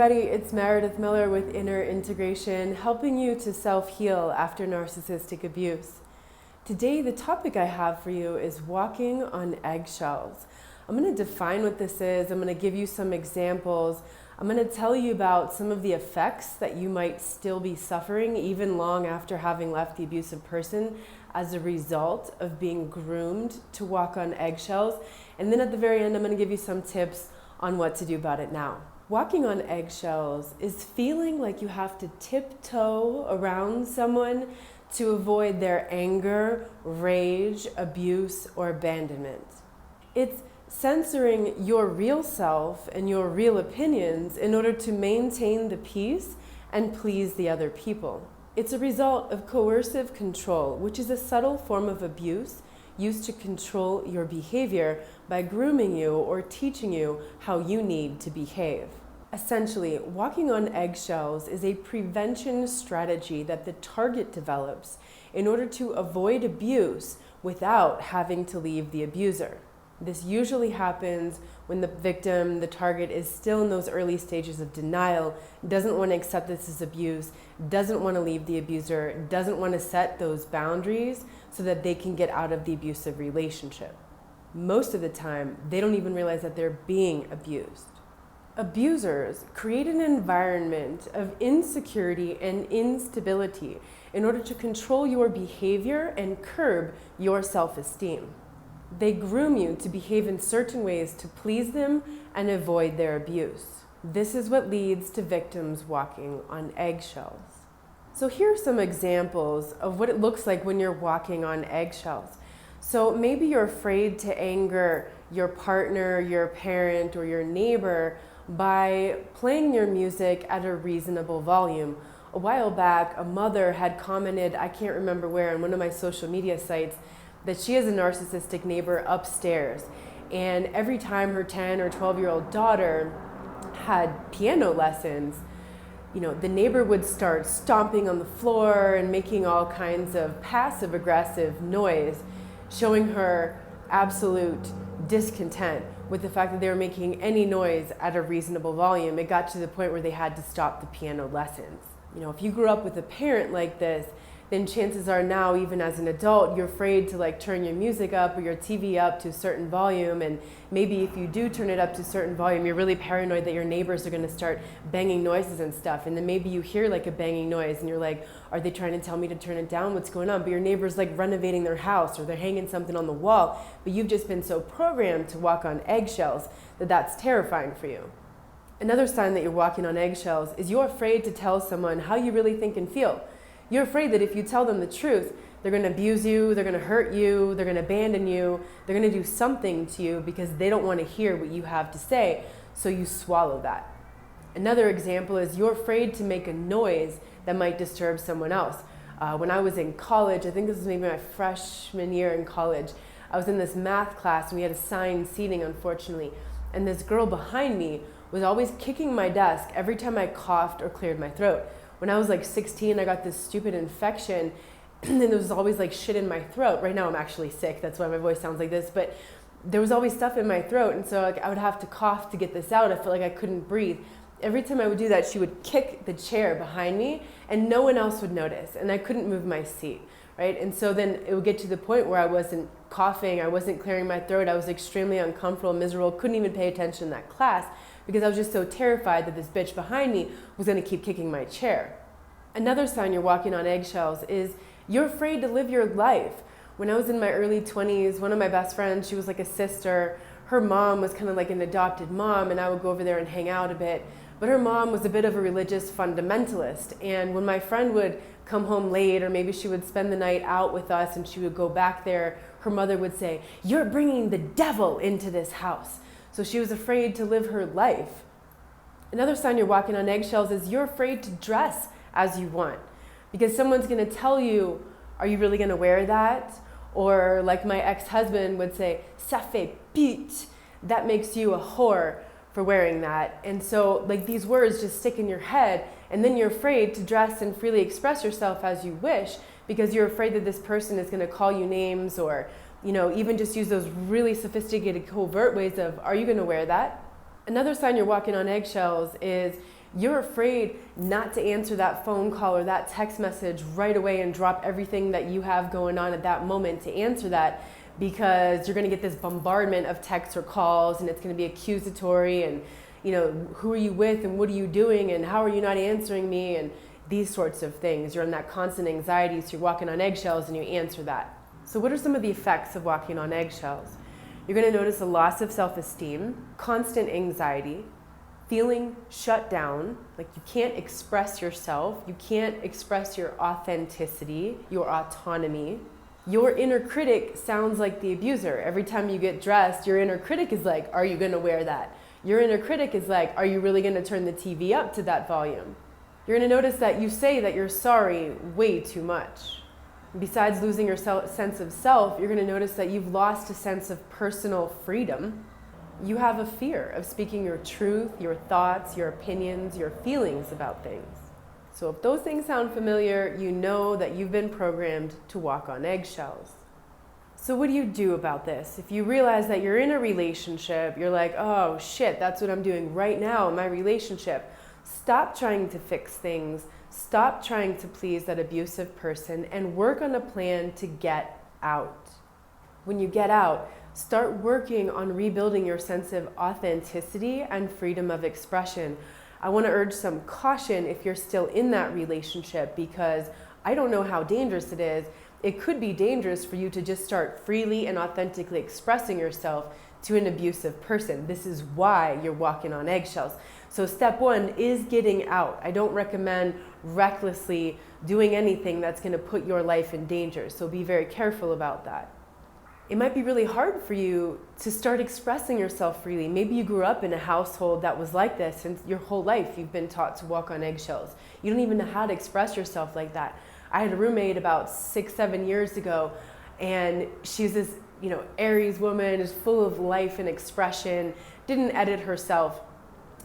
everybody, it's Meredith Miller with Inner Integration, helping you to self-heal after narcissistic abuse. Today, the topic I have for you is walking on eggshells. I'm going to define what this is. I'm going to give you some examples. I'm going to tell you about some of the effects that you might still be suffering even long after having left the abusive person as a result of being groomed to walk on eggshells. And then at the very end, I'm going to give you some tips on what to do about it now. Walking on eggshells is feeling like you have to tiptoe around someone to avoid their anger, rage, abuse, or abandonment. It's censoring your real self and your real opinions in order to maintain the peace and please the other people. It's a result of coercive control, which is a subtle form of abuse used to control your behavior by grooming you or teaching you how you need to behave. Essentially, walking on eggshells is a prevention strategy that the target develops in order to avoid abuse without having to leave the abuser. This usually happens when the victim, the target, is still in those early stages of denial, doesn't want to accept this as abuse, doesn't want to leave the abuser, doesn't want to set those boundaries so that they can get out of the abusive relationship. Most of the time, they don't even realize that they're being abused. Abusers create an environment of insecurity and instability in order to control your behavior and curb your self-esteem. They groom you to behave in certain ways to please them and avoid their abuse. This is what leads to victims walking on eggshells. So here are some examples of what it looks like when you're walking on eggshells. So maybe you're afraid to anger your partner, your parent, or your neighbor by playing your music at a reasonable volume. A while back, a mother had commented, I can't remember where, on one of my social media sites, that she has a narcissistic neighbor upstairs. And every time her 10 or 12-year-old daughter had piano lessons, the neighbor would start stomping on the floor and making all kinds of passive-aggressive noise, showing her absolute discontent with the fact that they were making any noise at a reasonable volume. It got to the point where they had to stop the piano lessons. If you grew up with a parent like this, then chances are now, even as an adult, you're afraid to turn your music up or your TV up to a certain volume, and maybe if you do turn it up to a certain volume, you're really paranoid that your neighbors are going to start banging noises and stuff, and then maybe you hear a banging noise and you're like, are they trying to tell me to turn it down? What's going on? But your neighbor's renovating their house or they're hanging something on the wall, but you've just been so programmed to walk on eggshells that that's terrifying for you. Another sign that you're walking on eggshells is you're afraid to tell someone how you really think and feel. You're afraid that if you tell them the truth, they're going to abuse you, they're going to hurt you, they're going to abandon you, they're going to do something to you because they don't want to hear what you have to say, so you swallow that. Another example is you're afraid to make a noise that might disturb someone else. When I was in college, I think this was maybe my freshman year in college, I was in this math class and we had assigned seating, unfortunately, and this girl behind me was always kicking my desk every time I coughed or cleared my throat. When I was 16, I got this stupid infection and there was always shit in my throat. Right now I'm actually sick, that's why my voice sounds like this, but there was always stuff in my throat, and so I would have to cough to get this out. I felt like I couldn't breathe. Every time I would do that, she would kick the chair behind me and no one else would notice, and I couldn't move my seat, right? And so then it would get to the point where I wasn't coughing, I wasn't clearing my throat, I was extremely uncomfortable, miserable, couldn't even pay attention in that class because I was just so terrified that this bitch behind me was going to keep kicking my chair. Another sign you're walking on eggshells is you're afraid to live your life. When I was in my early 20s, one of my best friends, she was like a sister. Her mom was kind of like an adopted mom, and I would go over there and hang out a bit. But her mom was a bit of a religious fundamentalist, and when my friend would come home late, or maybe she would spend the night out with us and she would go back there, her mother would say, "You're bringing the devil into this house." So she was afraid to live her life. Another sign you're walking on eggshells is you're afraid to dress as you want, because someone's going to tell you, are you really going to wear that? Or like my ex-husband would say, ça fait pute, that makes you a whore for wearing that. And so these words just stick in your head, and then you're afraid to dress and freely express yourself as you wish because you're afraid that this person is going to call you names, or even just use those really sophisticated covert ways of, are you going to wear that? Another sign you're walking on eggshells is You're afraid not to answer that phone call or that text message right away and drop everything that you have going on at that moment to answer that, because you're going to get this bombardment of texts or calls, and it's going to be accusatory, and who are you with and what are you doing and how are you not answering me, and these sorts of things. You're in that constant anxiety, so you're walking on eggshells and you answer that. So what are some of the effects of walking on eggshells? You're going to notice a loss of self-esteem, constant anxiety, feeling shut down, like you can't express yourself, you can't express your authenticity, your autonomy. Your inner critic sounds like the abuser. Every time you get dressed, your inner critic is like, are you gonna wear that? Your inner critic is like, are you really gonna turn the TV up to that volume? You're gonna notice that you say that you're sorry way too much. Besides losing your sense of self, you're gonna notice that you've lost a sense of personal freedom. You have a fear of speaking your truth, your thoughts, your opinions, your feelings about things. So if those things sound familiar, you know that you've been programmed to walk on eggshells. So what do you do about this? If you realize that you're in a relationship, you're like, oh shit, that's what I'm doing right now in my relationship. Stop trying to fix things. Stop trying to please that abusive person and work on a plan to get out. When you get out, start working on rebuilding your sense of authenticity and freedom of expression. I want to urge some caution if you're still in that relationship, because I don't know how dangerous it is. It could be dangerous for you to just start freely and authentically expressing yourself to an abusive person. This is why you're walking on eggshells. So step one is getting out. I don't recommend recklessly doing anything that's going to put your life in danger. So be very careful about that. It might be really hard for you to start expressing yourself freely. Maybe you grew up in a household that was like this, and your whole life you've been taught to walk on eggshells. You don't even know how to express yourself like that. I had a roommate about 6-7 years ago, and she's this, Aries woman, is full of life and expression, didn't edit herself.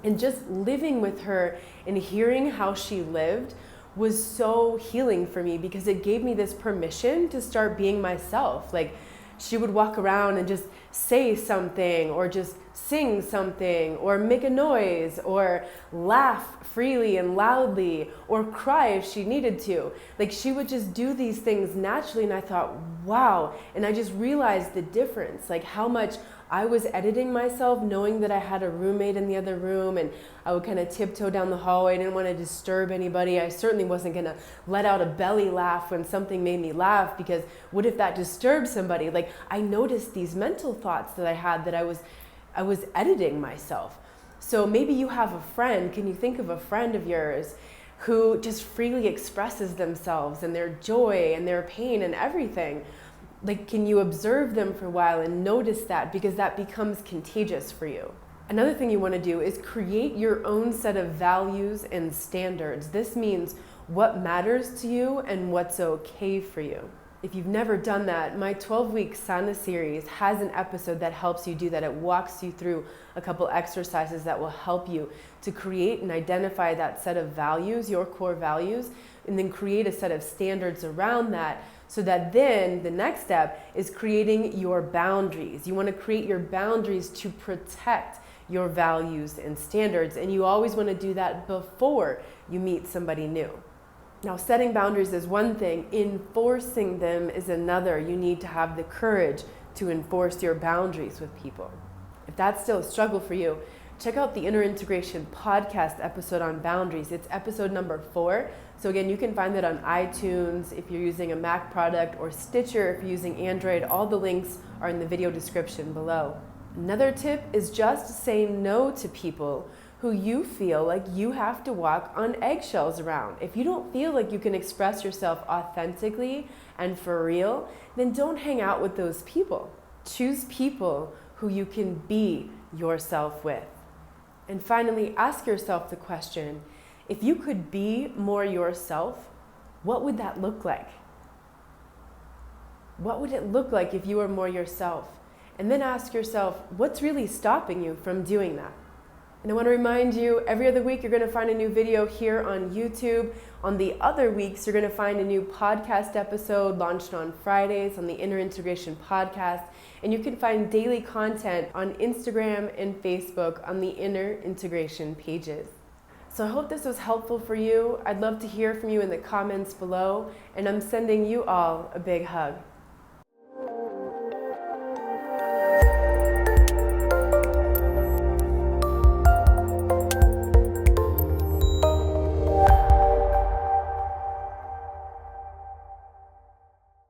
And just living with her and hearing how she lived was so healing for me, because it gave me this permission to start being myself. Like, she would walk around and just say something, or just sing something, or make a noise, or laugh freely and loudly, or cry if she needed to. Like, she would just do these things naturally, and I thought, wow. And I just realized the difference, like how much I was editing myself, knowing that I had a roommate in the other room, and I would kind of tiptoe down the hallway. I didn't want to disturb anybody. I certainly wasn't going to let out a belly laugh when something made me laugh, because what if that disturbed somebody? Like, I noticed these mental thoughts that I had, that I was editing myself. So maybe you have a friend. Can you think of a friend of yours who just freely expresses themselves and their joy and their pain and everything? Like, can you observe them for a while and notice that, because that becomes contagious for you? Another thing you want to do is create your own set of values and standards. This means what matters to you and what's okay for you. If you've never done that, my 12-week Sana series has an episode that helps you do that. It walks you through a couple exercises that will help you to create and identify that set of values, your core values, and then create a set of standards around that, so that then the next step is creating your boundaries. You want to create your boundaries to protect your values and standards, and you always want to do that before you meet somebody new. Now, setting boundaries is one thing, enforcing them is another. You need to have the courage to enforce your boundaries with people. If that's still a struggle for you, check out the Inner Integration podcast episode on boundaries. It's episode number 4. So again, you can find that on iTunes if you're using a Mac product, or Stitcher if you're using Android. All the links are in the video description below. Another tip is just say no to people who you feel like you have to walk on eggshells around. If you don't feel like you can express yourself authentically and for real, then don't hang out with those people. Choose people who you can be yourself with. And finally, ask yourself the question, if you could be more yourself, what would that look like? What would it look like if you were more yourself? And then ask yourself, what's really stopping you from doing that? And I want to remind you, every other week you're going to find a new video here on YouTube. On the other weeks, you're going to find a new podcast episode launched on Fridays on the Inner Integration podcast. And you can find daily content on Instagram and Facebook on the Inner Integration pages. So I hope this was helpful for you. I'd love to hear from you in the comments below, and I'm sending you all a big hug.